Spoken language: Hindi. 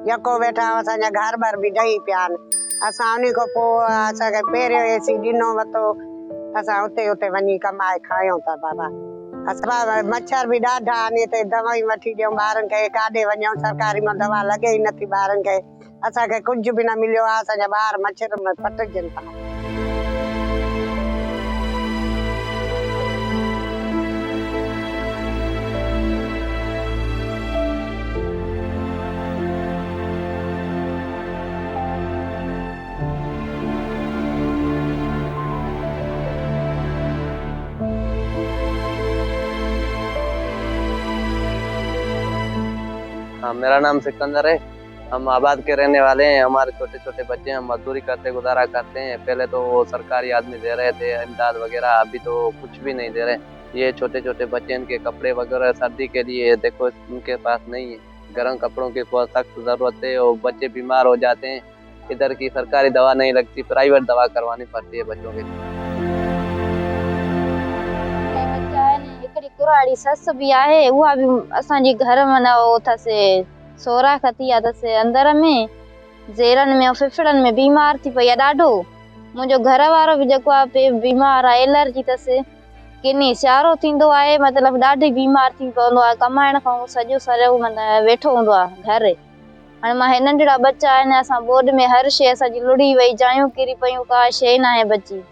यको वेठा असांजा घर बार भी ढही पिया आहिनि। असां उन खां पोइ असांखे पहिरियों एसी ॾिनो वरितो, असां उते उते वञी कमाए खायूं था बाबा। असां मच्छर भी ॾाढा आहिनि हिते, दवाऊं वठी ॾियूं ॿारनि खे, काॾे वञूं सरकारी मां दवा लॻे ई नथी ॿारनि खे। असांखे कुझु बि न मिलियो आहे, असांजा ॿार मच्छर में फटजनि था। हाँ, मेरा नाम सिकंदर है। हम आबाद के रहने वाले हैं। हमारे छोटे छोटे बच्चे हैं, मजदूरी करते गुजारा करते हैं। पहले तो वो सरकारी आदमी दे रहे थे इमदाद वगैरह, अभी तो कुछ भी नहीं दे रहे। ये छोटे छोटे बच्चे, इनके कपड़े वगैरह सर्दी के लिए देखो उनके पास नहीं है। गर्म कपड़ों की बहुत सख्त जरूरत है और बच्चे बीमार हो जाते हैं। इधर की सरकारी दवा नहीं लगती, प्राइवेट दवा करवानी पड़ती है बच्चों के। कुराड़ी सस भी आहे, उहा भी असांजी घर में न हो थसे, सोरा खती आ थसे अंदर में ज़ेरन में फिफड़न में बीमार थी पई ॾाढो। मुंहिंजो घर वारो भी जेको आहे बीमार आहे, एलर्जी थसे, किनी सियारो थींदो आहे, मतलब ॾाढी बीमार थी पवंदो आहे। कमाइण खां सॼो सॼो मतलब वेठो हूंदो आहे घर। हाणे मां नंढड़ा बच्चा आहिनि, असां बोर्ड में हर शइ असांजी लुड़ी वई, जायूं किरी पयूं, का शइ न आहे बची।